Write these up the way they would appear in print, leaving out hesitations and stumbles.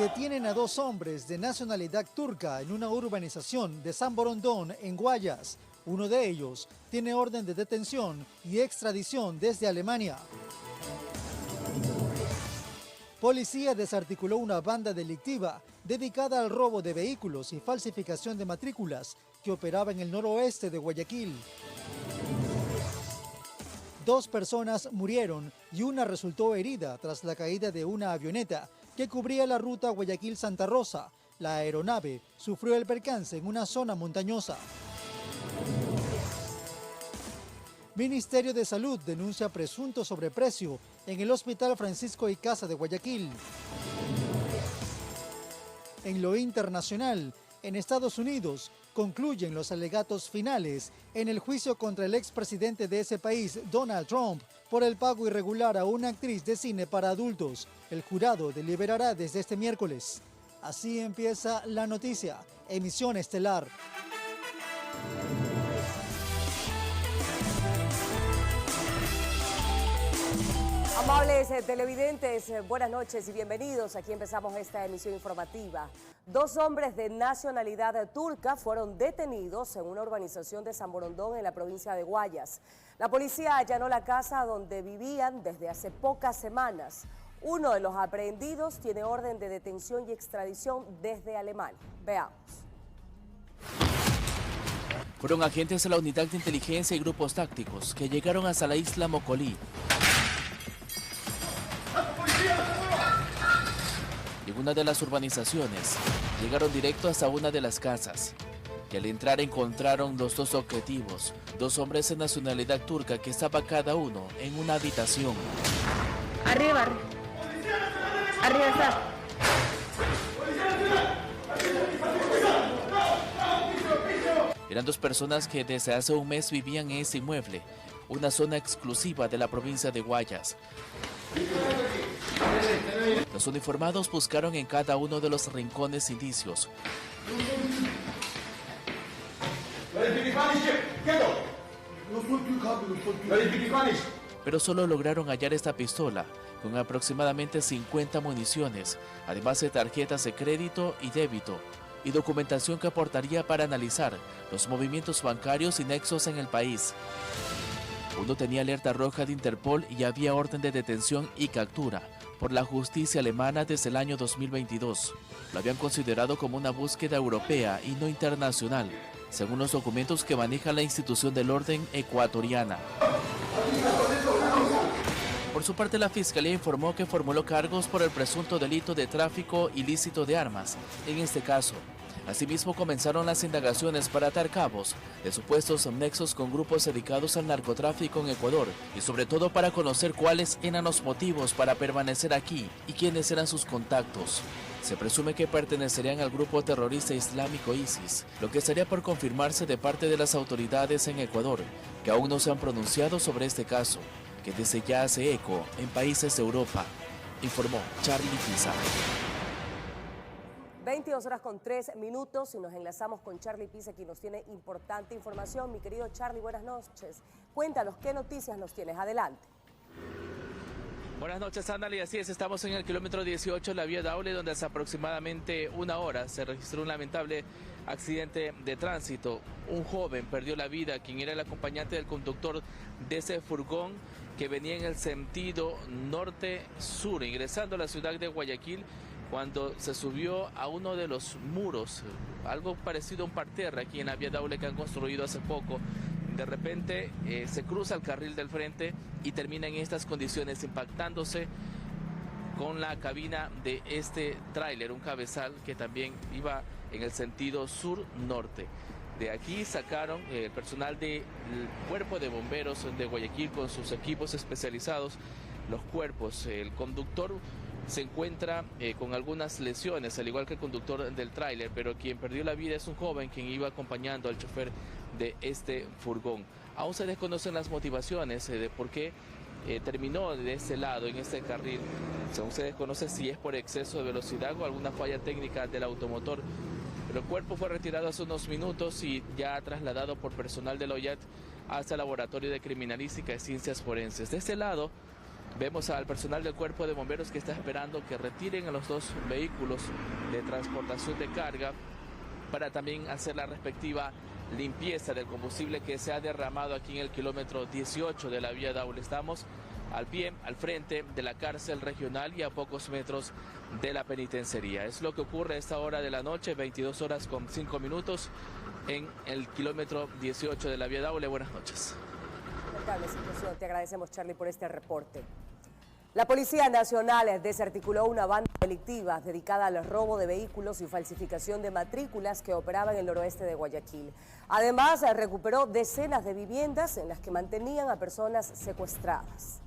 Detienen a 2 hombres de nacionalidad turca en una urbanización de San Borondón, en Guayas. Uno de ellos tiene orden de detención y extradición desde Alemania. Policía desarticuló una banda delictiva dedicada al robo de vehículos y falsificación de matrículas que operaba en el noroeste de Guayaquil. 2 personas murieron y una resultó herida tras la caída de una avioneta que cubría la ruta Guayaquil-Santa Rosa. La aeronave sufrió el percance en una zona montañosa. Ministerio de Salud denuncia presunto sobreprecio en el Hospital Francisco y Casa de Guayaquil. En lo internacional, en Estados Unidos, concluyen los alegatos finales en el juicio contra el expresidente de ese país, Donald Trump, por el pago irregular a una actriz de cine para adultos. El jurado deliberará desde este miércoles. Así empieza la noticia. Emisión estelar. Amables televidentes, buenas noches y bienvenidos. Aquí empezamos esta emisión informativa. 2 hombres de nacionalidad turca fueron detenidos en una urbanización de San Borondón en la provincia de Guayas. La policía allanó la casa donde vivían desde hace pocas semanas. Uno de los aprehendidos tiene orden de detención y extradición desde Alemania. Veamos. Fueron agentes de la Unidad de Inteligencia y Grupos Tácticos que llegaron hasta la isla Mocolí. En una de las urbanizaciones, llegaron directo hasta una de las casas, y al entrar encontraron los 2 objetivos, 2 hombres de nacionalidad turca que estaba cada uno en una habitación. Arriba está. Eran 2 personas que desde hace un mes vivían en ese inmueble, una zona exclusiva de la provincia de Guayas. Los uniformados buscaron en cada uno de los rincones indicios. Pero solo lograron hallar esta pistola, con aproximadamente 50 municiones, además de tarjetas de crédito y débito, y documentación que aportaría para analizar los movimientos bancarios y nexos en el país. Uno tenía alerta roja de Interpol y había orden de detención y captura por la justicia alemana desde el año 2022. Lo habían considerado como una búsqueda europea y no internacional, según los documentos que maneja la institución del orden ecuatoriana. Por su parte, la Fiscalía informó que formuló cargos por el presunto delito de tráfico ilícito de armas, en este caso. Asimismo, comenzaron las indagaciones para atar cabos de supuestos nexos con grupos dedicados al narcotráfico en Ecuador y sobre todo para conocer cuáles eran los motivos para permanecer aquí y quiénes eran sus contactos. Se presume que pertenecerían al grupo terrorista islámico ISIS, lo que estaría por confirmarse de parte de las autoridades en Ecuador, que aún no se han pronunciado sobre este caso, que desde ya hace eco en países de Europa, informó Charlie Pizarro. 22 horas con 3 minutos y nos enlazamos con Charlie Pisa, quien nos tiene importante información. Mi querido Charlie, buenas noches. Cuéntanos qué noticias nos tienes. Adelante. Buenas noches, Ándale, así es, estamos en el kilómetro 18 de la vía Daule, donde hace aproximadamente una hora se registró un lamentable accidente de tránsito. Un joven perdió la vida, quien era el acompañante del conductor de ese furgón que venía en el sentido norte-sur, ingresando a la ciudad de Guayaquil, cuando se subió a uno de los muros, algo parecido a un parterre aquí en la vía Daule que han construido hace poco. De repente se cruza el carril del frente y termina en estas condiciones, impactándose con la cabina de este tráiler, un cabezal que también iba en el sentido sur-norte. De aquí sacaron el personal del Cuerpo de Bomberos de Guayaquil con sus equipos especializados, los cuerpos. El conductor se encuentra con algunas lesiones, al igual que el conductor del tráiler, pero quien perdió la vida es un joven quien iba acompañando al chofer de este furgón. Aún se desconocen las motivaciones de por qué terminó de este lado, en este carril. Aún se desconoce si es por exceso de velocidad o alguna falla técnica del automotor. Pero el cuerpo fue retirado hace unos minutos y ya trasladado por personal del OIAT hasta el Laboratorio de Criminalística y Ciencias Forenses. De este lado, Vemos al personal del cuerpo de bomberos que está esperando que retiren a los dos vehículos de transportación de carga para también hacer la respectiva limpieza del combustible que se ha derramado aquí en el kilómetro 18 de la vía Daule. Estamos al pie, al frente de la cárcel regional y a pocos metros de la penitenciaría. Es lo que ocurre a esta hora de la noche, 22 horas con 5 minutos en el kilómetro 18 de la vía Daule. Buenas noches. Lamentable situación. Te agradecemos, Charlie, por este reporte. La Policía Nacional desarticuló una banda delictiva dedicada al robo de vehículos y falsificación de matrículas que operaba en el noroeste de Guayaquil. Además, recuperó decenas de viviendas en las que mantenían a personas secuestradas.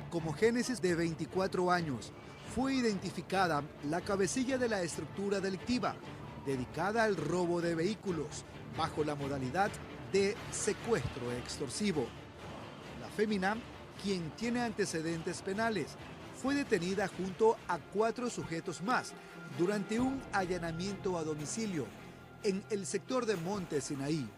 Como Génesis, de 24 años, fue identificada la cabecilla de la estructura delictiva dedicada al robo de vehículos bajo la modalidad de secuestro extorsivo. La fémina, quien tiene antecedentes penales, fue detenida junto a 4 sujetos más durante un allanamiento a domicilio en el sector de Monte Sinaí.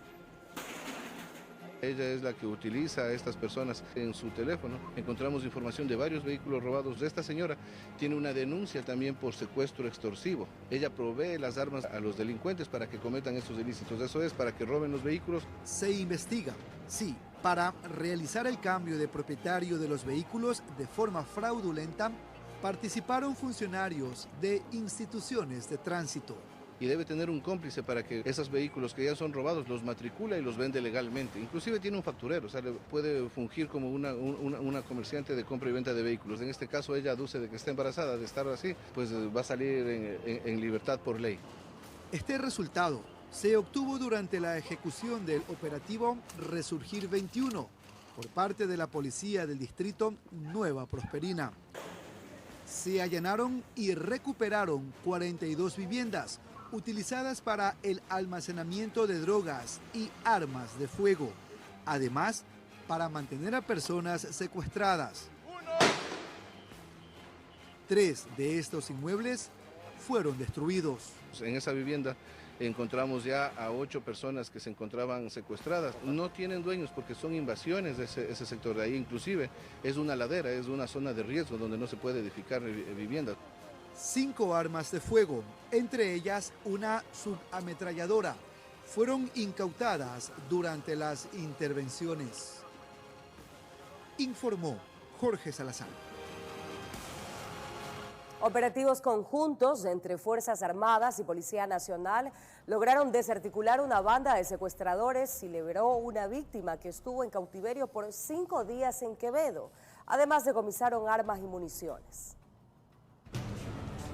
Ella es la que utiliza a estas personas en su teléfono. Encontramos información de varios vehículos robados de esta señora. Tiene una denuncia también por secuestro extorsivo. Ella provee las armas a los delincuentes para que cometan estos ilícitos. Eso es, para que roben los vehículos. Se investiga, sí, para realizar el cambio de propietario de los vehículos de forma fraudulenta, participaron funcionarios de instituciones de tránsito. Y debe tener un cómplice para que esos vehículos que ya son robados los matricula y los vende legalmente. Inclusive tiene un facturero, o sea, puede fungir como una comerciante de compra y venta de vehículos. En este caso ella aduce de que está embarazada, de estar así, pues va a salir en libertad por ley. Este resultado se obtuvo durante la ejecución del operativo Resurgir 21 por parte de la Policía del Distrito Nueva Prosperina. Se allanaron y recuperaron 42 viviendas utilizadas para el almacenamiento de drogas y armas de fuego, además para mantener a personas secuestradas. 3 de estos inmuebles fueron destruidos. En esa vivienda encontramos ya a 8 personas que se encontraban secuestradas. No tienen dueños porque son invasiones de ese sector de ahí. Inclusive es una ladera, es una zona de riesgo donde no se puede edificar viviendas. 5 armas de fuego, entre ellas una subametralladora, fueron incautadas durante las intervenciones. Informó Jorge Salazar. Operativos conjuntos entre Fuerzas Armadas y Policía Nacional lograron desarticular una banda de secuestradores y liberó una víctima que estuvo en cautiverio por 5 días en Quevedo. Además, decomisaron armas y municiones.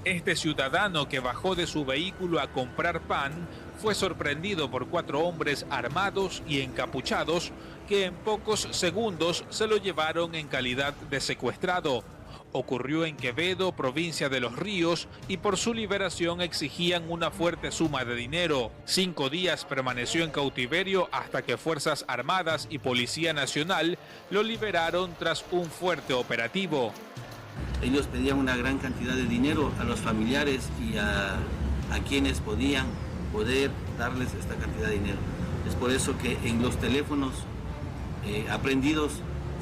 Este ciudadano que bajó de su vehículo a comprar pan fue sorprendido por 4 hombres armados y encapuchados que en pocos segundos se lo llevaron en calidad de secuestrado. Ocurrió en Quevedo, provincia de Los Ríos, y por su liberación exigían una fuerte suma de dinero. 5 días permaneció en cautiverio hasta que Fuerzas Armadas y Policía Nacional lo liberaron tras un fuerte operativo. Ellos pedían una gran cantidad de dinero a los familiares y a quienes podían darles esta cantidad de dinero. Es por eso que en los teléfonos aprendidos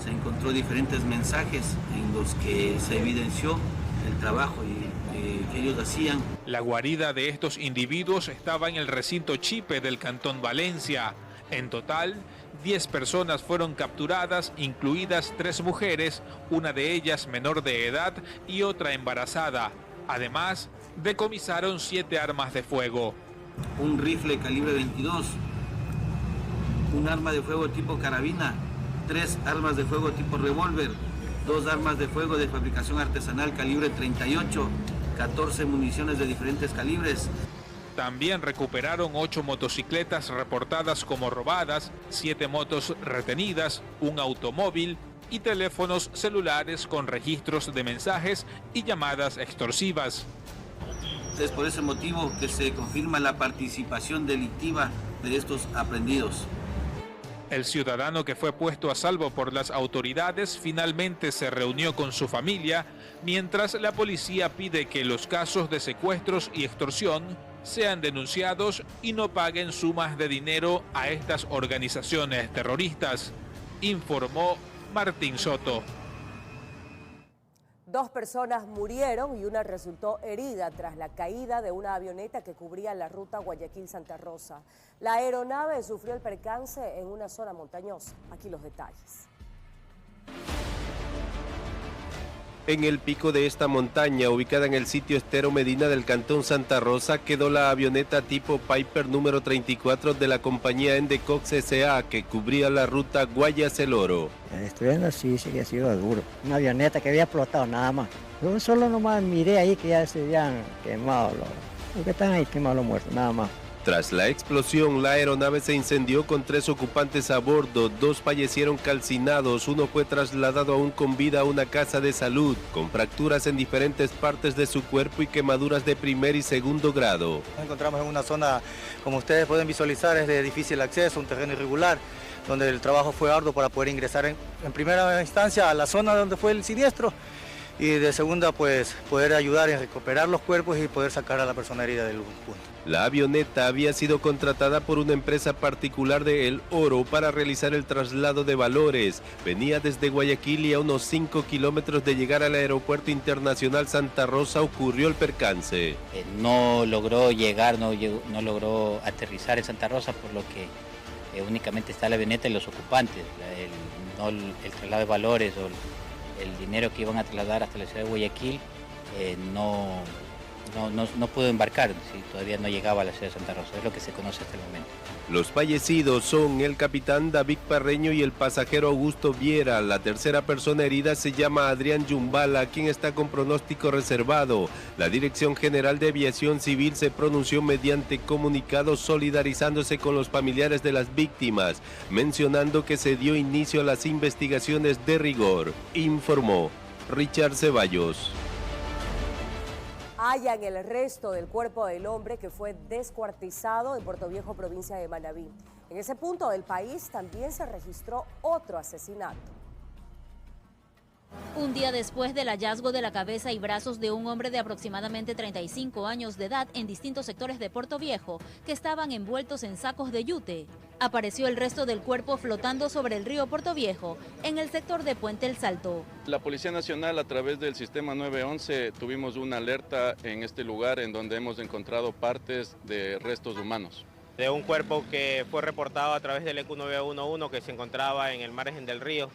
se encontró diferentes mensajes en los que se evidenció el trabajo que ellos hacían. La guarida de estos individuos estaba en el recinto Chipe del Cantón Valencia. En total, 10 personas fueron capturadas, incluidas 3 mujeres, una de ellas menor de edad y otra embarazada. Además, decomisaron 7 armas de fuego. Un rifle calibre 22, un arma de fuego tipo carabina, 3 armas de fuego tipo revólver, 2 armas de fuego de fabricación artesanal calibre 38, 14 municiones de diferentes calibres. También recuperaron 8 motocicletas reportadas como robadas, 7 motos retenidas, un automóvil y teléfonos celulares con registros de mensajes y llamadas extorsivas. Es por ese motivo que se confirma la participación delictiva de estos aprehendidos. El ciudadano que fue puesto a salvo por las autoridades finalmente se reunió con su familia, mientras la policía pide que los casos de secuestros y extorsión sean denunciados y no paguen sumas de dinero a estas organizaciones terroristas, informó Martín Soto. 2 personas murieron y una resultó herida tras la caída de una avioneta que cubría la ruta Guayaquil-Santa Rosa. La aeronave sufrió el percance en una zona montañosa. Aquí los detalles. En el pico de esta montaña, ubicada en el sitio Estero Medina del cantón Santa Rosa, quedó la avioneta tipo Piper número 34 de la compañía Endecox S.A. que cubría la ruta Guayas-El Oro. Estudiando sí que ha sido duro. Una avioneta que había explotado nada más. Yo solo nomás miré ahí que ya se habían quemado los que están ahí quemados los muertos, nada más. Tras la explosión, la aeronave se incendió con 3 ocupantes a bordo, 2 fallecieron calcinados, uno fue trasladado aún con vida a una casa de salud, con fracturas en diferentes partes de su cuerpo y quemaduras de primer y segundo grado. Nos encontramos en una zona, como ustedes pueden visualizar, es de difícil acceso, un terreno irregular, donde el trabajo fue arduo para poder ingresar en primera instancia a la zona donde fue el siniestro y de segunda pues poder ayudar en recuperar los cuerpos y poder sacar a la persona herida del punto. La avioneta había sido contratada por una empresa particular de El Oro para realizar el traslado de valores. Venía desde Guayaquil y a unos 5 kilómetros de llegar al Aeropuerto Internacional Santa Rosa ocurrió el percance. No logró llegar, no logró aterrizar en Santa Rosa, por lo que únicamente está la avioneta y los ocupantes. El traslado de valores o el dinero que iban a trasladar hasta la ciudad de Guayaquil no pudo embarcar, ¿sí? Todavía no llegaba a la ciudad de Santa Rosa, es lo que se conoce hasta el momento. Los fallecidos son el capitán David Parreño y el pasajero Augusto Viera. La tercera persona herida se llama Adrián Yumbala, quien está con pronóstico reservado. La Dirección General de Aviación Civil se pronunció mediante comunicado solidarizándose con los familiares de las víctimas, mencionando que se dio inicio a las investigaciones de rigor, informó Richard Ceballos. Hallan el resto del cuerpo del hombre que fue descuartizado en Puerto Viejo, provincia de Manabí. En ese punto del país también se registró otro asesinato. Un día después del hallazgo de la cabeza y brazos de un hombre de aproximadamente 35 años de edad en distintos sectores de Puerto Viejo, que estaban envueltos en sacos de yute, apareció el resto del cuerpo flotando sobre el río Puerto Viejo, en el sector de Puente El Salto. La Policía Nacional, a través del sistema 911, tuvimos una alerta en este lugar en donde hemos encontrado partes de restos humanos. De un cuerpo que fue reportado a través del EQ 911 que se encontraba en el margen del río.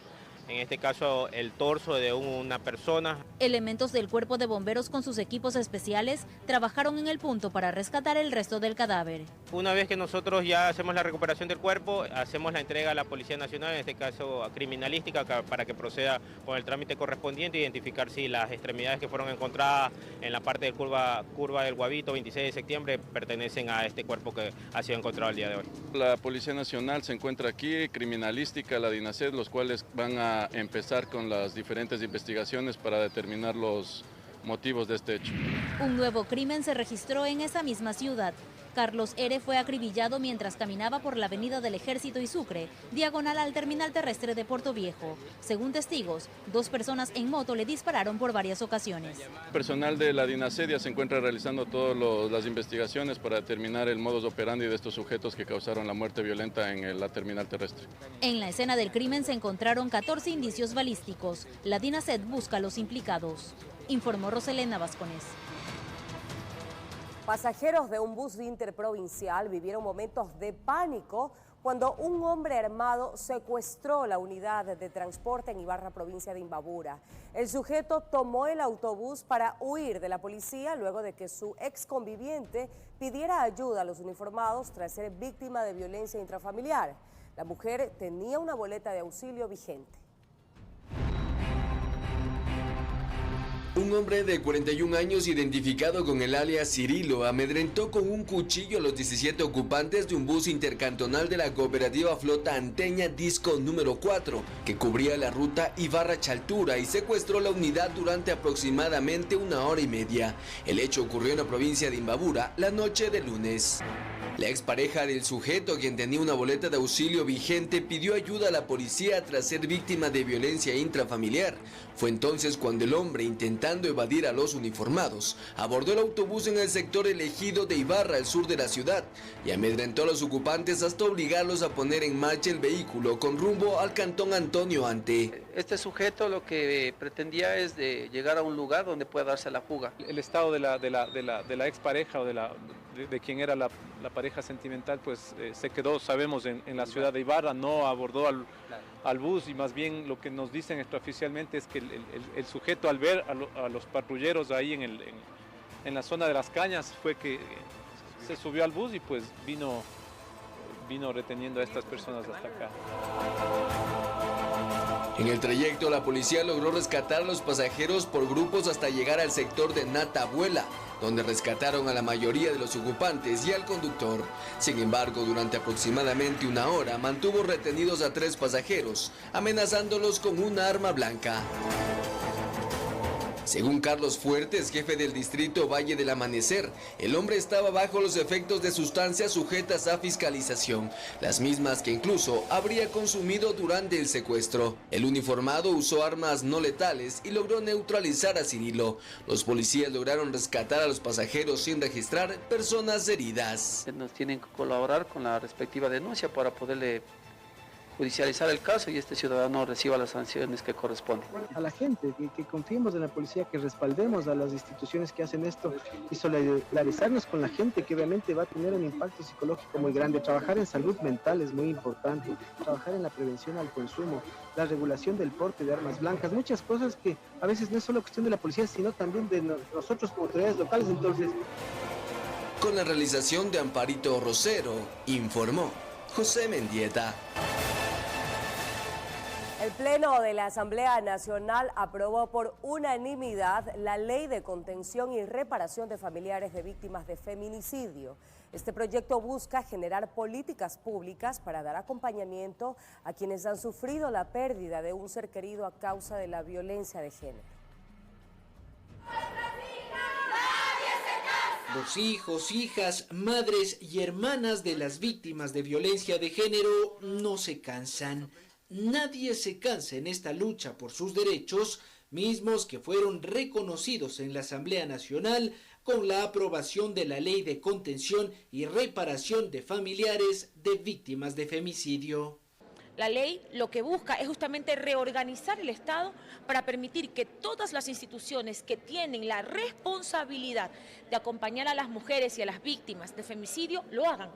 En este caso, el torso de una persona. Elementos del Cuerpo de Bomberos con sus equipos especiales trabajaron en el punto para rescatar el resto del cadáver. Una vez que nosotros ya hacemos la recuperación del cuerpo, hacemos la entrega a la Policía Nacional, en este caso a Criminalística, para que proceda con el trámite correspondiente, identificar si las extremidades que fueron encontradas en la parte de curva del Guavito, 26 de septiembre, pertenecen a este cuerpo que ha sido encontrado el día de hoy. La Policía Nacional se encuentra aquí, Criminalística, la DINASED, los cuales van a empezar con las diferentes investigaciones para determinar los motivos de este hecho. Un nuevo crimen se registró en esa misma ciudad. Carlos R. fue acribillado mientras caminaba por la avenida del Ejército y Sucre, diagonal al terminal terrestre de Puerto Viejo. Según testigos, 2 personas en moto le dispararon por varias ocasiones. El personal de la DINASED se encuentra realizando todas las investigaciones para determinar el modus operandi de estos sujetos que causaron la muerte violenta en la terminal terrestre. En la escena del crimen se encontraron 14 indicios balísticos. La DINASED busca a los implicados, informó Roselena Vasconés. Pasajeros de un bus interprovincial vivieron momentos de pánico cuando un hombre armado secuestró la unidad de transporte en Ibarra, provincia de Imbabura. El sujeto tomó el autobús para huir de la policía luego de que su ex conviviente pidiera ayuda a los uniformados tras ser víctima de violencia intrafamiliar. La mujer tenía una boleta de auxilio vigente. Un hombre de 41 años identificado con el alias Cirilo amedrentó con un cuchillo a los 17 ocupantes de un bus intercantonal de la cooperativa Flota Anteña Disco número 4 que cubría la ruta Ibarra-Chaltura y secuestró la unidad durante aproximadamente 1 hora y media. El hecho ocurrió en la provincia de Imbabura la noche de lunes. La expareja del sujeto, quien tenía una boleta de auxilio vigente, pidió ayuda a la policía tras ser víctima de violencia intrafamiliar. Fue entonces cuando el hombre, intentando evadir a los uniformados, abordó el autobús en el sector elegido de Ibarra, al sur de la ciudad, y amedrentó a los ocupantes hasta obligarlos a poner en marcha el vehículo con rumbo al cantón Antonio Ante. Este sujeto lo que pretendía es de llegar a un lugar donde pueda darse la fuga. El estado de la expareja o de quien era la pareja sentimental, pues se quedó, sabemos, en la ciudad de Ibarra, no abordó al bus, y más bien lo que nos dicen extraoficialmente es que el sujeto, al ver a los patrulleros ahí en la zona de las cañas, fue que se subió al bus y pues vino reteniendo a estas personas hasta acá. En el trayecto, la policía logró rescatar a los pasajeros por grupos hasta llegar al sector de Natabuela, donde rescataron a la mayoría de los ocupantes y al conductor. Sin embargo, durante aproximadamente una hora mantuvo retenidos a 3 pasajeros, amenazándolos con una arma blanca. Según Carlos Fuertes, jefe del distrito Valle del Amanecer, el hombre estaba bajo los efectos de sustancias sujetas a fiscalización, las mismas que incluso habría consumido durante el secuestro. El uniformado usó armas no letales y logró neutralizar a Cirilo. Los policías lograron rescatar a los pasajeros sin registrar personas heridas. Nos tienen que colaborar con la respectiva denuncia para poderle judicializar el caso y este ciudadano reciba las sanciones que corresponden. A la gente, que confiemos en la policía, que respaldemos a las instituciones que hacen esto y solidarizarnos con la gente, que obviamente va a tener un impacto psicológico muy grande. Trabajar en salud mental es muy importante, trabajar en la prevención al consumo, la regulación del porte de armas blancas, muchas cosas que a veces no es solo cuestión de la policía, sino también de nosotros como autoridades locales. Entonces, con la realización de Amparito Rosero, informó José Mendieta. El Pleno de la Asamblea Nacional aprobó por unanimidad la Ley de Contención y Reparación de Familiares de Víctimas de Feminicidio. Este proyecto busca generar políticas públicas para dar acompañamiento a quienes han sufrido la pérdida de un ser querido a causa de la violencia de género. Los hijos, hijas, madres y hermanas de las víctimas de violencia de género no se cansan. Nadie se cansa en esta lucha por sus derechos, mismos que fueron reconocidos en la Asamblea Nacional con la aprobación de la Ley de Contención y Reparación de Familiares de Víctimas de Femicidio. La ley lo que busca es justamente reorganizar el Estado para permitir que todas las instituciones que tienen la responsabilidad de acompañar a las mujeres y a las víctimas de femicidio lo hagan.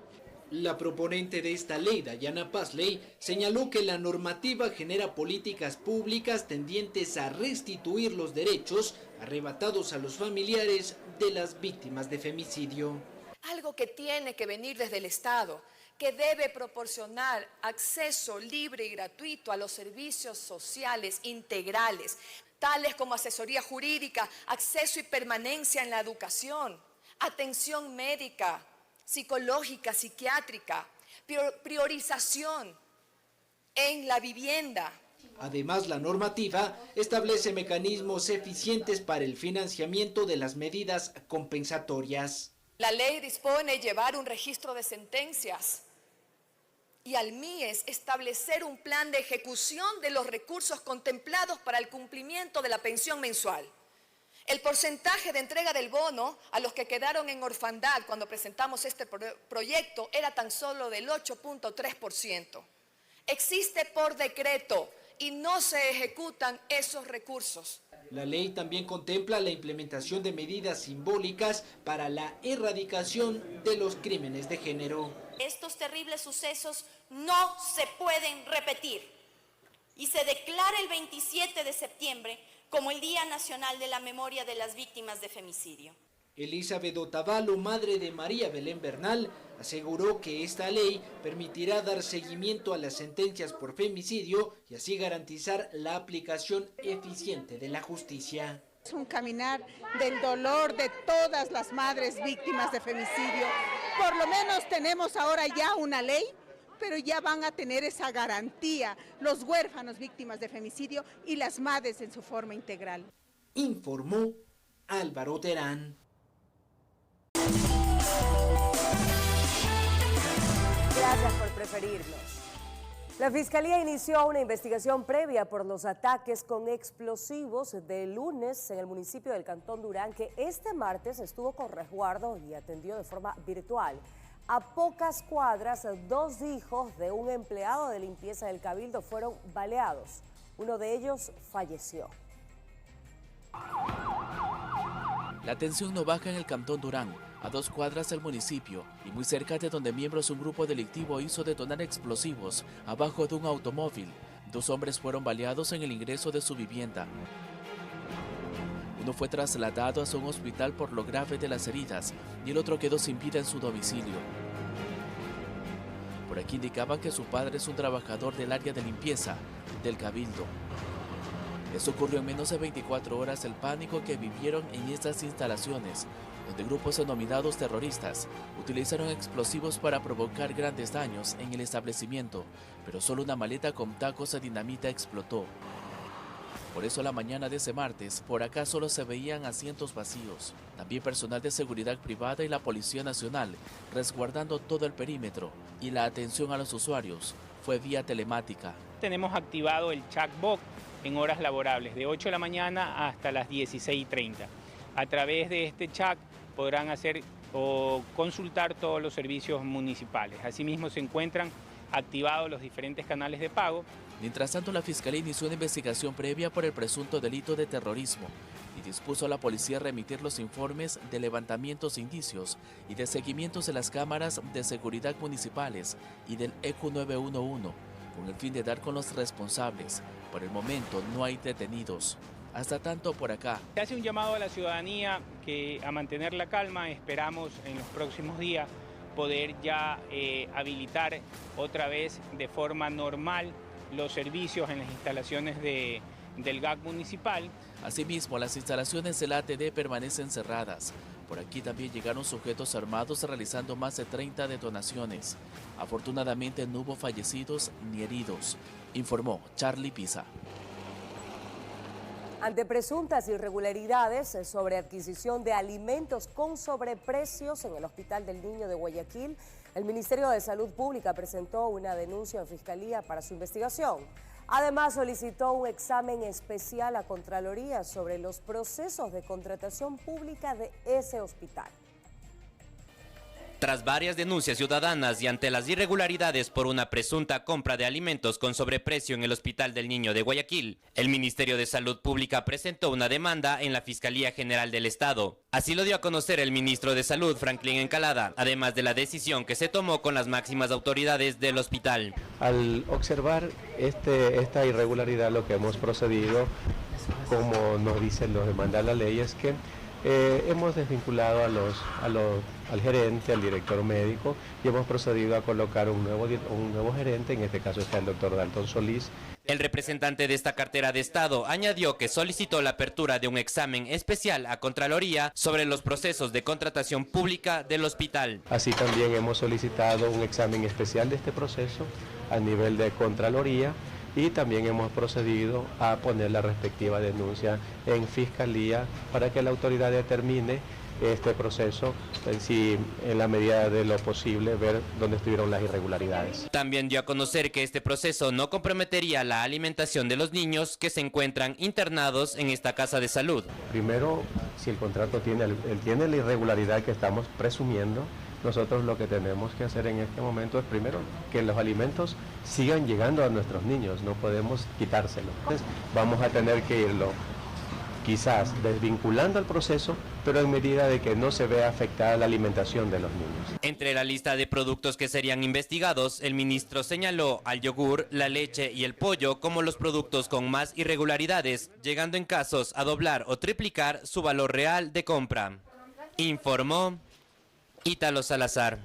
La proponente de esta ley, Dayana Pazley, señaló que la normativa genera políticas públicas tendientes a restituir los derechos arrebatados a los familiares de las víctimas de femicidio. Algo que tiene que venir desde el Estado, que debe proporcionar acceso libre y gratuito a los servicios sociales integrales, tales como asesoría jurídica, acceso y permanencia en la educación, atención médica, psicológica, psiquiátrica, priorización en la vivienda. Además, la normativa establece mecanismos eficientes para el financiamiento de las medidas compensatorias. La ley dispone llevar un registro de sentencias y al MIES establecer un plan de ejecución de los recursos contemplados para el cumplimiento de la pensión mensual. El porcentaje de entrega del bono a los que quedaron en orfandad cuando presentamos este proyecto era tan solo del 8.3%. Existe por decreto y no se ejecutan esos recursos. La ley también contempla la implementación de medidas simbólicas para la erradicación de los crímenes de género. Estos terribles sucesos no se pueden repetir y se declara el 27 de septiembre como el Día Nacional de la Memoria de las Víctimas de Femicidio. Elizabeth Otavalo, madre de María Belén Bernal, aseguró que esta ley permitirá dar seguimiento a las sentencias por femicidio y así garantizar la aplicación eficiente de la justicia. Es un caminar del dolor de todas las madres víctimas de femicidio. Por lo menos tenemos ahora ya una ley, pero ya van a tener esa garantía los huérfanos víctimas de femicidio y las madres en su forma integral. Informó Álvaro Terán. Gracias por preferirnos. La Fiscalía inició una investigación previa por los ataques con explosivos del lunes en el municipio del Cantón Durán, que este martes estuvo con resguardo y atendió de forma virtual. A pocas cuadras, 2 hijos de un empleado de limpieza del Cabildo fueron baleados. Uno de ellos falleció. La tensión no baja en el Cantón Durán, a 2 cuadras del municipio y muy cerca de donde miembros de un grupo delictivo hizo detonar explosivos abajo de un automóvil. 2 hombres fueron baleados en el ingreso de su vivienda. Uno fue trasladado a un hospital por lo grave de las heridas y el otro quedó sin vida en su domicilio. Por aquí indicaban que su padre es un trabajador del área de limpieza del Cabildo. Eso ocurrió en menos de 24 horas. El pánico que vivieron en estas instalaciones, donde grupos denominados terroristas utilizaron explosivos para provocar grandes daños en el establecimiento, pero solo una maleta con tacos de dinamita explotó. Por eso la mañana de ese martes, por acá solo se veían asientos vacíos. También personal de seguridad privada y la Policía Nacional resguardando todo el perímetro, y la atención a los usuarios fue vía telemática. Tenemos activado el chatbot en horas laborables, de 8 de la mañana hasta las 16:30. A través de este chat podrán hacer o consultar todos los servicios municipales. Asimismo se encuentran activados los diferentes canales de pago. Mientras tanto, la Fiscalía inició una investigación previa por el presunto delito de terrorismo y dispuso a la policía remitir los informes de levantamientos de indicios y de seguimientos de las cámaras de seguridad municipales y del EQ 911, con el fin de dar con los responsables. Por el momento no hay detenidos. Hasta tanto por acá. Se hace un llamado a la ciudadanía a mantener la calma. Esperamos en los próximos días poder ya habilitar otra vez de forma normal los servicios en las instalaciones del GAC municipal. Asimismo, las instalaciones del ATD permanecen cerradas. Por aquí también llegaron sujetos armados realizando más de 30 detonaciones. Afortunadamente no hubo fallecidos ni heridos, informó Charlie Pisa. Ante presuntas irregularidades sobre adquisición de alimentos con sobreprecios en el Hospital del Niño de Guayaquil, el Ministerio de Salud Pública presentó una denuncia en Fiscalía para su investigación. Además, solicitó un examen especial a Contraloría sobre los procesos de contratación pública de ese hospital. Tras varias denuncias ciudadanas y ante las irregularidades por una presunta compra de alimentos con sobreprecio en el Hospital del Niño de Guayaquil, el Ministerio de Salud Pública presentó una demanda en la Fiscalía General del Estado. Así lo dio a conocer el ministro de Salud, Franklin Encalada, además de la decisión que se tomó con las máximas autoridades del hospital. Al observar esta irregularidad, lo que hemos procedido, como nos dice, lo demanda la ley, es que hemos desvinculado al gerente, al director médico, y hemos procedido a colocar un nuevo gerente, en este caso está el doctor Dalton Solís. El representante de esta cartera de Estado añadió que solicitó la apertura de un examen especial a Contraloría sobre los procesos de contratación pública del hospital. Así también hemos solicitado un examen especial de este proceso a nivel de Contraloría, y también hemos procedido a poner la respectiva denuncia en Fiscalía para que la autoridad determine este proceso, si en la medida de lo posible ver dónde estuvieron las irregularidades. También dio a conocer que este proceso no comprometería la alimentación de los niños que se encuentran internados en esta casa de salud. Primero, si el contrato tiene la irregularidad que estamos presumiendo, nosotros lo que tenemos que hacer en este momento es primero que los alimentos sigan llegando a nuestros niños, no podemos quitárselos. Entonces, vamos a tener que irlo quizás desvinculando el proceso, pero en medida de que no se vea afectada la alimentación de los niños. Entre la lista de productos que serían investigados, el ministro señaló al yogur, la leche y el pollo como los productos con más irregularidades, llegando en casos a doblar o triplicar su valor real de compra. Informó Ítalo Salazar.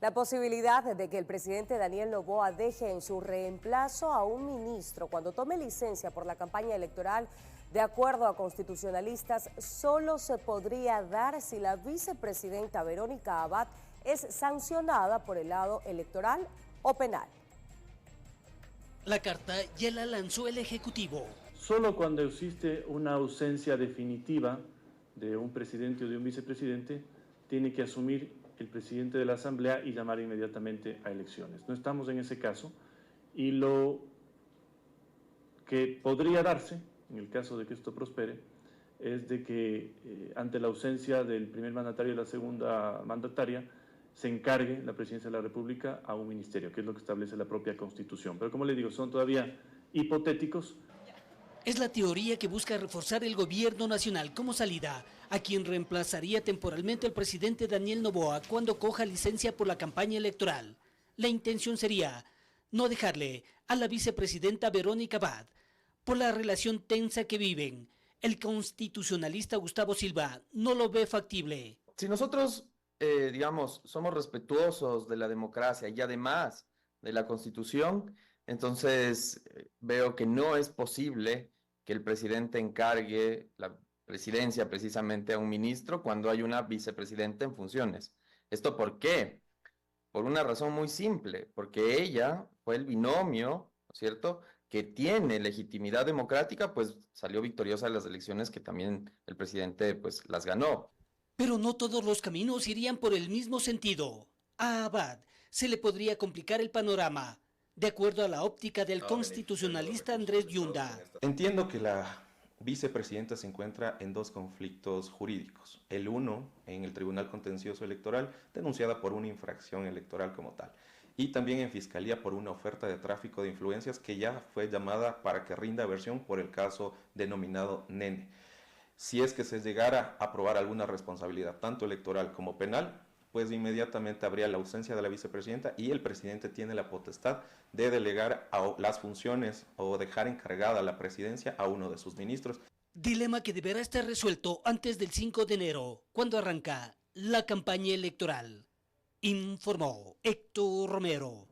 La posibilidad de que el presidente Daniel Noboa deje en su reemplazo a un ministro cuando tome licencia por la campaña electoral, de acuerdo a constitucionalistas, solo se podría dar si la vicepresidenta Verónica Abad es sancionada por el lado electoral o penal. La carta ya la lanzó el Ejecutivo. Solo cuando existe una ausencia definitiva de un presidente o de un vicepresidente, tiene que asumir el presidente de la Asamblea y llamar inmediatamente a elecciones. No estamos en ese caso, y lo que podría darse, en el caso de que esto prospere, es de que ante la ausencia del primer mandatario y la segunda mandataria, se encargue la presidencia de la República a un ministerio, que es lo que establece la propia Constitución. Pero como le digo, son todavía hipotéticos. Es la teoría que busca reforzar el gobierno nacional como salida a quien reemplazaría temporalmente al presidente Daniel Noboa cuando coja licencia por la campaña electoral. La intención sería no dejarle a la vicepresidenta Verónica Abad por la relación tensa que viven. El constitucionalista Gustavo Silva no lo ve factible. Si nosotros, somos respetuosos de la democracia y además de la Constitución, entonces veo que no es posible que el presidente encargue la presidencia precisamente a un ministro cuando hay una vicepresidenta en funciones. ¿Esto por qué? Por una razón muy simple, porque ella fue el binomio, ¿no es cierto?, que tiene legitimidad democrática, pues salió victoriosa en las elecciones que también el presidente pues las ganó. Pero no todos los caminos irían por el mismo sentido. A Abad se le podría complicar el panorama, de acuerdo a la óptica del constitucionalista Andrés Yunda. Entiendo que la vicepresidenta se encuentra en dos conflictos jurídicos. El uno, en el Tribunal Contencioso Electoral, denunciada por una infracción electoral como tal. Y también en Fiscalía por una oferta de tráfico de influencias que ya fue llamada para que rinda versión por el caso denominado Nene. Si es que se llegara a probar alguna responsabilidad, tanto electoral como penal, pues inmediatamente habría la ausencia de la vicepresidenta y el presidente tiene la potestad de delegar las funciones o dejar encargada la presidencia a uno de sus ministros. Dilema que deberá estar resuelto antes del 5 de enero, cuando arranca la campaña electoral. Informó Héctor Romero.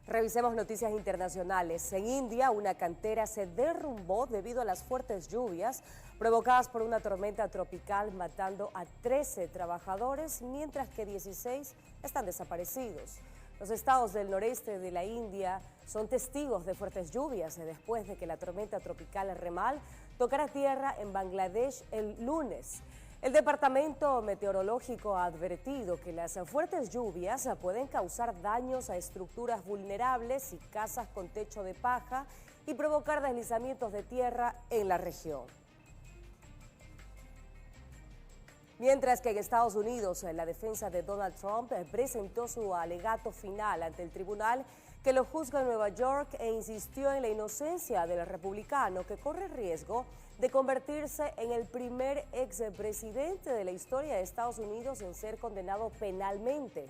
Revisemos noticias internacionales. En India, una cantera se derrumbó debido a las fuertes lluvias provocadas por una tormenta tropical, matando a 13 trabajadores, mientras que 16 están desaparecidos. Los estados del noreste de la India son testigos de fuertes lluvias después de que la tormenta tropical Remal tocara tierra en Bangladesh el lunes. El Departamento Meteorológico ha advertido que las fuertes lluvias pueden causar daños a estructuras vulnerables y casas con techo de paja y provocar deslizamientos de tierra en la región. Mientras que en Estados Unidos, la defensa de Donald Trump presentó su alegato final ante el tribunal que lo juzga en Nueva York e insistió en la inocencia del republicano que corre riesgo de convertirse en el primer expresidente de la historia de Estados Unidos en ser condenado penalmente.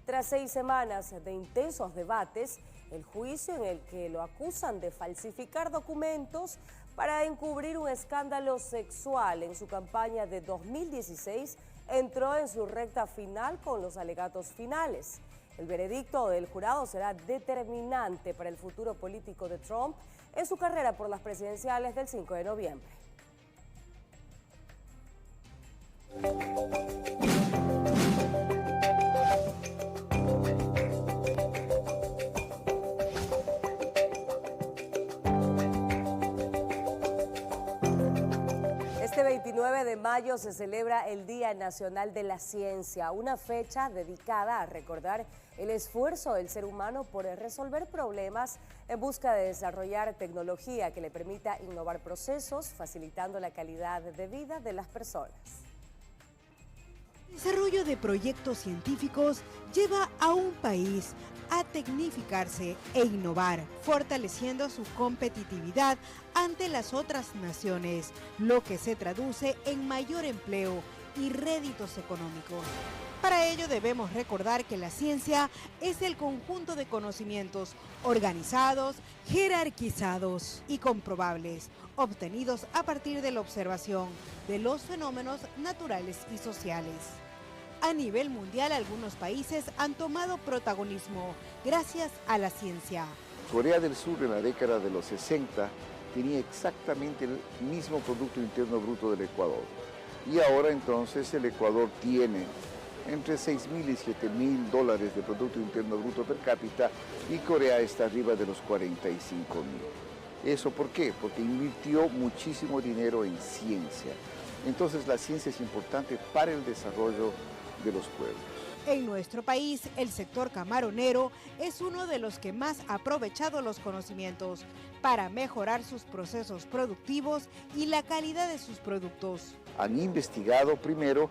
Tras 6 semanas de intensos debates, el juicio en el que lo acusan de falsificar documentos para encubrir un escándalo sexual en su campaña de 2016 entró en su recta final con los alegatos finales. El veredicto del jurado será determinante para el futuro político de Trump en su carrera por las presidenciales del 5 de noviembre. Este 29 de mayo se celebra el Día Nacional de la Ciencia, una fecha dedicada a recordar el esfuerzo del ser humano por resolver problemas en busca de desarrollar tecnología que le permita innovar procesos, facilitando la calidad de vida de las personas. El desarrollo de proyectos científicos lleva a un país a tecnificarse e innovar, fortaleciendo su competitividad ante las otras naciones, lo que se traduce en mayor empleo y réditos económicos. Para ello debemos recordar que la ciencia es el conjunto de conocimientos organizados, jerarquizados y comprobables, obtenidos a partir de la observación de los fenómenos naturales y sociales. A nivel mundial, algunos países han tomado protagonismo gracias a la ciencia. Corea del Sur en la década de los 60 tenía exactamente el mismo Producto Interno Bruto del Ecuador. Y ahora entonces el Ecuador tiene entre $6.000 y $7.000 de Producto Interno Bruto per cápita y Corea está arriba de los $45.000. ¿Eso por qué? Porque invirtió muchísimo dinero en ciencia. Entonces la ciencia es importante para el desarrollo de los pueblos. En nuestro país, el sector camaronero es uno de los que más ha aprovechado los conocimientos para mejorar sus procesos productivos y la calidad de sus productos. Han investigado primero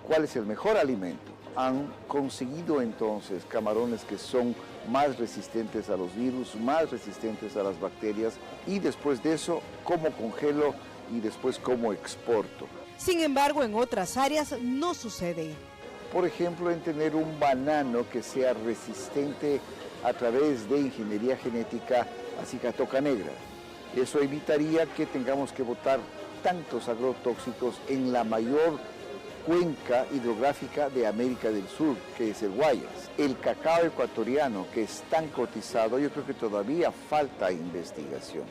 cuál es el mejor alimento. Han conseguido entonces camarones que son más resistentes a los virus, más resistentes a las bacterias, y después de eso, cómo congelo y después cómo exporto. Sin embargo, en otras áreas no sucede. Por ejemplo, en tener un banano que sea resistente a través de ingeniería genética a cicatoca negra. Eso evitaría que tengamos que botar tantos agrotóxicos en la mayor cuenca hidrográfica de América del Sur, que es el Guayas. El cacao ecuatoriano, que es tan cotizado, yo creo que todavía falta investigación.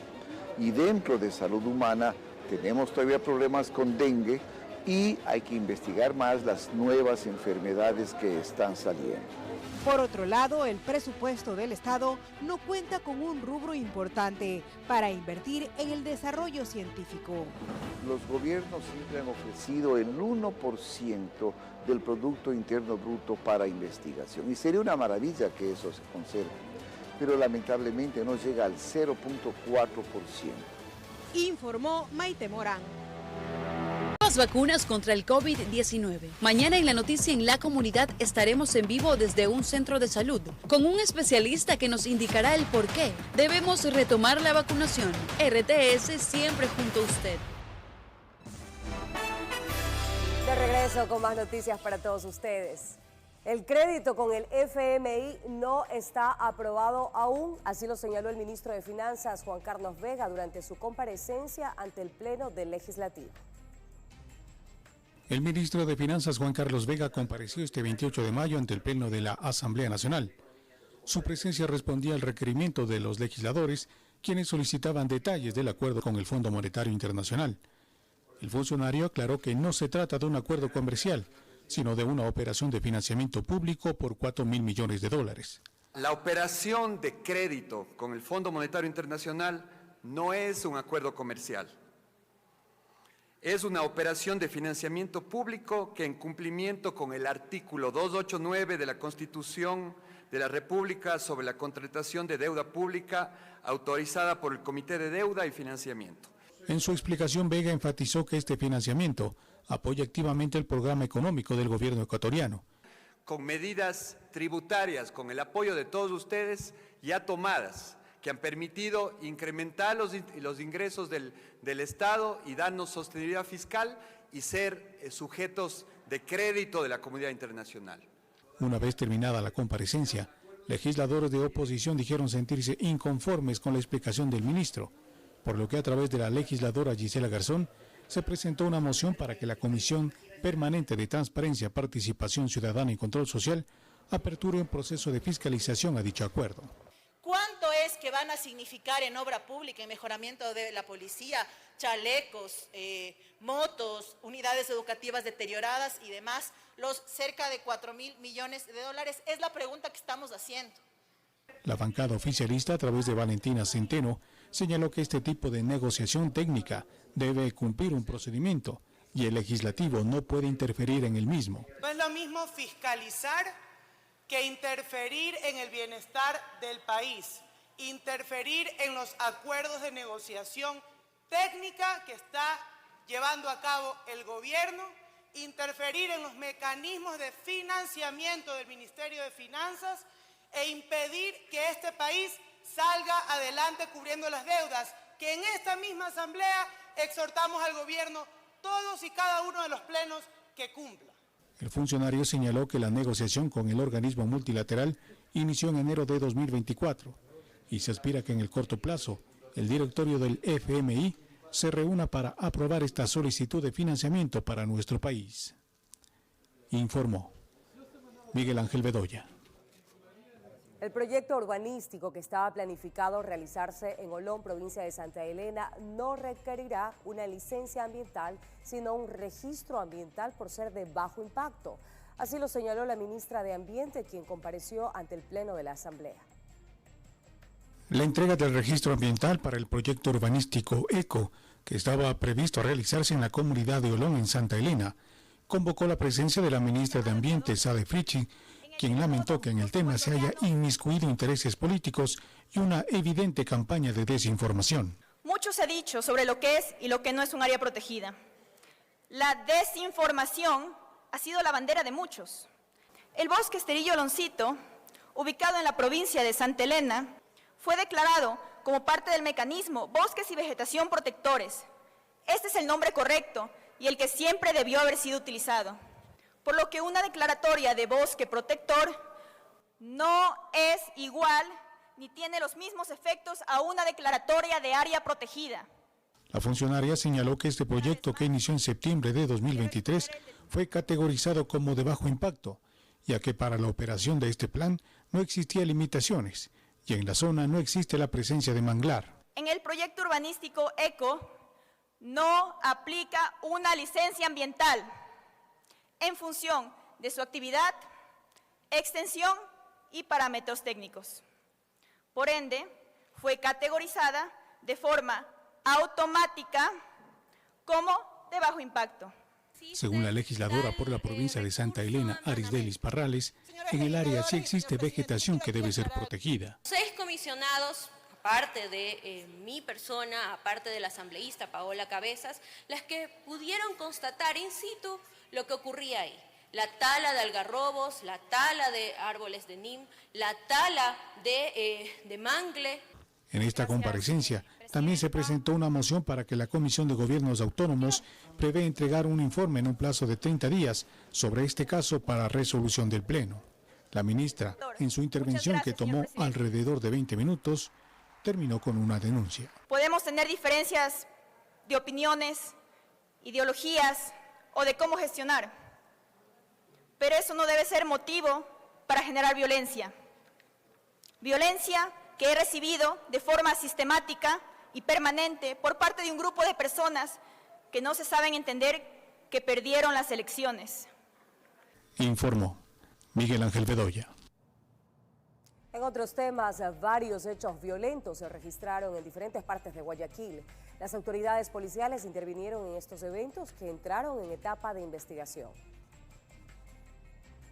Y dentro de salud humana tenemos todavía problemas con dengue y hay que investigar más las nuevas enfermedades que están saliendo. Por otro lado, el presupuesto del Estado no cuenta con un rubro importante para invertir en el desarrollo científico. Los gobiernos siempre han ofrecido el 1% del Producto Interno Bruto para investigación y sería una maravilla que eso se conserve, pero lamentablemente no llega al 0.4%. Informó Maite Morán. Nuevas vacunas contra el COVID-19. Mañana en La Noticia en la Comunidad estaremos en vivo desde un centro de salud con un especialista que nos indicará el por qué debemos retomar la vacunación. RTS siempre junto a usted. De regreso con más noticias para todos ustedes. El crédito con el FMI no está aprobado aún, así lo señaló el ministro de Finanzas, Juan Carlos Vega, durante su comparecencia ante el Pleno del Legislativo. El ministro de Finanzas, Juan Carlos Vega, compareció este 28 de mayo ante el Pleno de la Asamblea Nacional. Su presencia respondía al requerimiento de los legisladores, quienes solicitaban detalles del acuerdo con el Fondo Monetario Internacional. El funcionario aclaró que no se trata de un acuerdo comercial, sino de una operación de financiamiento público por $4.000 millones. La operación de crédito con el Fondo Monetario Internacional no es un acuerdo comercial. Es una operación de financiamiento público que, en cumplimiento con el artículo 289 de la Constitución de la República sobre la contratación de deuda pública, autorizada por el Comité de Deuda y Financiamiento. En su explicación, Vega enfatizó que este financiamiento apoya activamente el programa económico del gobierno ecuatoriano. Con medidas tributarias, con el apoyo de todos ustedes ya tomadas, que han permitido incrementar los ingresos del Estado y darnos sostenibilidad fiscal y ser sujetos de crédito de la comunidad internacional. Una vez terminada la comparecencia, legisladores de oposición dijeron sentirse inconformes con la explicación del ministro, por lo que a través de la legisladora Gisela Garzón se presentó una moción para que la Comisión Permanente de Transparencia, Participación Ciudadana y Control Social aperture un proceso de fiscalización a dicho acuerdo. ¿Cuánto es que van a significar en obra pública, en mejoramiento de la policía, chalecos, motos, unidades educativas deterioradas y demás, los cerca de $4.000 millones? Es la pregunta que estamos haciendo. La bancada oficialista, a través de Valentina Centeno, señaló que este tipo de negociación técnica debe cumplir un procedimiento y el legislativo no puede interferir en el mismo. No es lo mismo fiscalizar que interferir en el bienestar del país, interferir en los acuerdos de negociación técnica que está llevando a cabo el gobierno, interferir en los mecanismos de financiamiento del Ministerio de Finanzas e impedir que este país salga adelante cubriendo las deudas, que en esta misma asamblea exhortamos al gobierno todos y cada uno de los plenos que cumpla. El funcionario señaló que la negociación con el organismo multilateral inició en enero de 2024 y se aspira que en el corto plazo el directorio del FMI se reúna para aprobar esta solicitud de financiamiento para nuestro país. Informó Miguel Ángel Bedoya. El proyecto urbanístico que estaba planificado realizarse en Olón, provincia de Santa Elena, no requerirá una licencia ambiental, sino un registro ambiental por ser de bajo impacto. Así lo señaló la ministra de Ambiente, quien compareció ante el Pleno de la Asamblea. La entrega del registro ambiental para el proyecto urbanístico ECO, que estaba previsto realizarse en la comunidad de Olón, en Santa Elena, convocó la presencia de la ministra de Ambiente, Sade Fritzsche, quien lamentó que en el tema se haya inmiscuido intereses políticos y una evidente campaña de desinformación. Mucho se ha dicho sobre lo que es y lo que no es un área protegida. La desinformación ha sido la bandera de muchos. El bosque Esterillo Oloncito, ubicado en la provincia de Santa Elena, fue declarado como parte del mecanismo Bosques y Vegetación Protectores. Este es el nombre correcto y el que siempre debió haber sido utilizado, por lo que una declaratoria de bosque protector no es igual ni tiene los mismos efectos a una declaratoria de área protegida. La funcionaria señaló que este proyecto, que inició en septiembre de 2023, fue categorizado como de bajo impacto, ya que para la operación de este plan no existía limitaciones y en la zona no existe la presencia de manglar. En el proyecto urbanístico ECO no aplica una licencia ambiental en función de su actividad, extensión y parámetros técnicos. Por ende, fue categorizada de forma automática como de bajo impacto. Según la legisladora por la provincia de Santa Elena, Arisdelis Parrales, en el área sí existe vegetación que debe ser protegida. 6 comisionados, aparte de mi persona, aparte de la asambleísta Paola Cabezas, las que pudieron constatar in situ lo que ocurría ahí. La tala de algarrobos, la tala de árboles de nim, la tala de mangle. En esta comparecencia también se presentó una moción para que la Comisión de Gobiernos Autónomos prevé entregar un informe en un plazo de 30 días sobre este caso para resolución del Pleno. La ministra, en su intervención que tomó alrededor de 20 minutos, terminó con una denuncia. Podemos tener diferencias de opiniones, ideologías o de cómo gestionar, pero eso no debe ser motivo para generar violencia. Violencia que he recibido de forma sistemática y permanente por parte de un grupo de personas que no se saben entender que perdieron las elecciones. Informó Miguel Ángel Bedoya. En otros temas, varios hechos violentos se registraron en diferentes partes de Guayaquil. Las autoridades policiales intervinieron en estos eventos que entraron en etapa de investigación.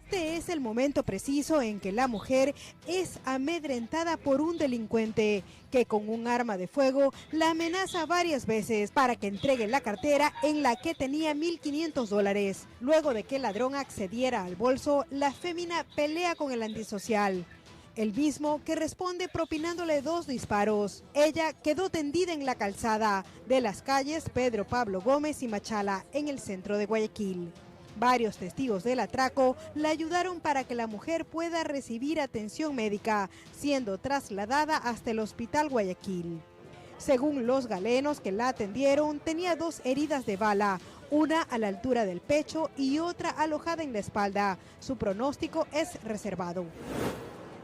Este es el momento preciso en que la mujer es amedrentada por un delincuente que con un arma de fuego la amenaza varias veces para que entregue la cartera en la que tenía $1,500. Luego de que el ladrón accediera al bolso, la fémina pelea con el antisocial, el mismo que responde propinándole 2 disparos. Ella quedó tendida en la calzada de las calles Pedro Pablo Gómez y Machala, en el centro de Guayaquil. Varios testigos del atraco la ayudaron para que la mujer pueda recibir atención médica, siendo trasladada hasta el Hospital Guayaquil. Según los galenos que la atendieron, tenía 2 heridas de bala, una a la altura del pecho y otra alojada en la espalda. Su pronóstico es reservado.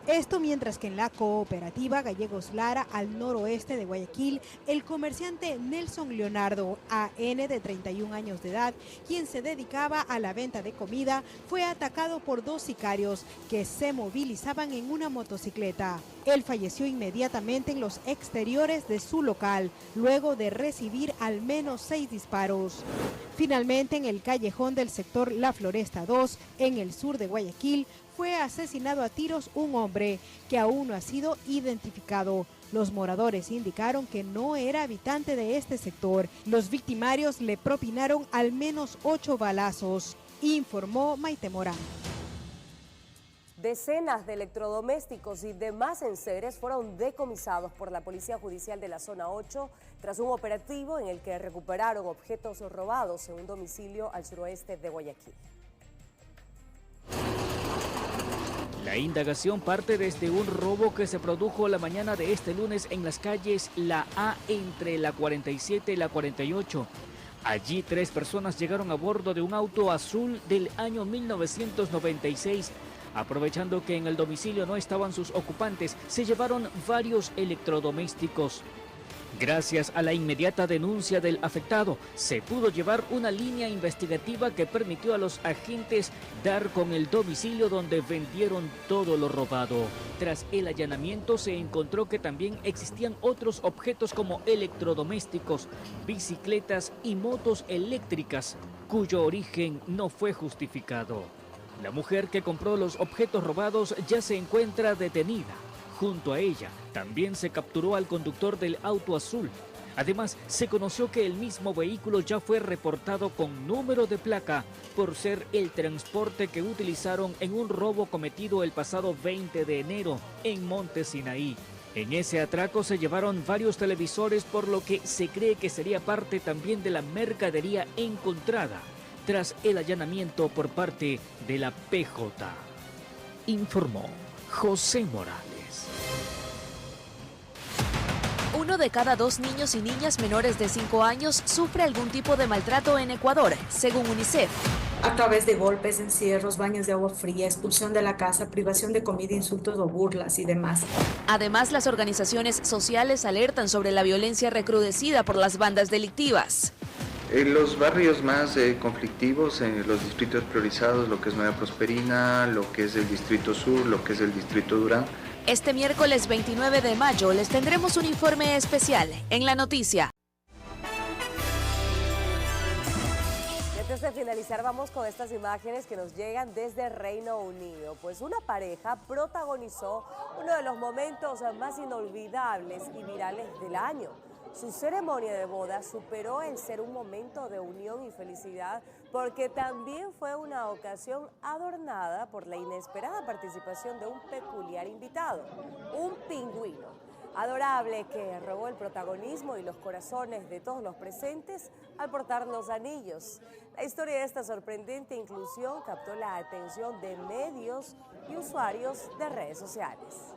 Esto mientras que en la cooperativa Gallegos Lara, al noroeste de Guayaquil, el comerciante Nelson Leonardo, AN de 31 años de edad, quien se dedicaba a la venta de comida, fue atacado por 2 sicarios que se movilizaban en una motocicleta. Él falleció inmediatamente en los exteriores de su local, luego de recibir al menos 6 disparos. Finalmente, en el callejón del sector La Floresta 2, en el sur de Guayaquil, fue asesinado a tiros un hombre que aún no ha sido identificado. Los moradores indicaron que no era habitante de este sector. Los victimarios le propinaron al menos 8 balazos, informó Maite Morán. Decenas de electrodomésticos y demás enseres fueron decomisados por la Policía Judicial de la Zona 8 tras un operativo en el que recuperaron objetos robados en un domicilio al suroeste de Guayaquil. La indagación parte desde un robo que se produjo la mañana de este lunes en las calles La A entre la 47 y la 48. Allí 3 personas llegaron a bordo de un auto azul del año 1996. Aprovechando que en el domicilio no estaban sus ocupantes, se llevaron varios electrodomésticos. Gracias a la inmediata denuncia del afectado, se pudo llevar una línea investigativa que permitió a los agentes dar con el domicilio donde vendieron todo lo robado. Tras el allanamiento se encontró que también existían otros objetos como electrodomésticos, bicicletas y motos eléctricas, cuyo origen no fue justificado. La mujer que compró los objetos robados ya se encuentra detenida. Junto a ella también se capturó al conductor del auto azul. Además, se conoció que el mismo vehículo ya fue reportado con número de placa por ser el transporte que utilizaron en un robo cometido el pasado 20 de enero en Monte Sinaí. En ese atraco se llevaron varios televisores, por lo que se cree que sería parte también de la mercadería encontrada tras el allanamiento por parte de la PJ. Informó José Morales. 1 de cada 2 niños y niñas menores de 5 años sufre algún tipo de maltrato en Ecuador, según UNICEF. A través de golpes, encierros, baños de agua fría, expulsión de la casa, privación de comida, insultos o burlas y demás. Además, las organizaciones sociales alertan sobre la violencia recrudecida por las bandas delictivas. En los barrios más conflictivos, en los distritos priorizados, lo que es Nueva Prosperina, lo que es el Distrito Sur, lo que es el Distrito Durán. Este miércoles 29 de mayo les tendremos un informe especial en La Noticia. Antes de finalizar, vamos con estas imágenes que nos llegan desde Reino Unido. Pues una pareja protagonizó uno de los momentos más inolvidables y virales del año. Su ceremonia de boda superó el ser un momento de unión y felicidad porque también fue una ocasión adornada por la inesperada participación de un peculiar invitado, un pingüino adorable que robó el protagonismo y los corazones de todos los presentes al portar los anillos. La historia de esta sorprendente inclusión captó la atención de medios y usuarios de redes sociales.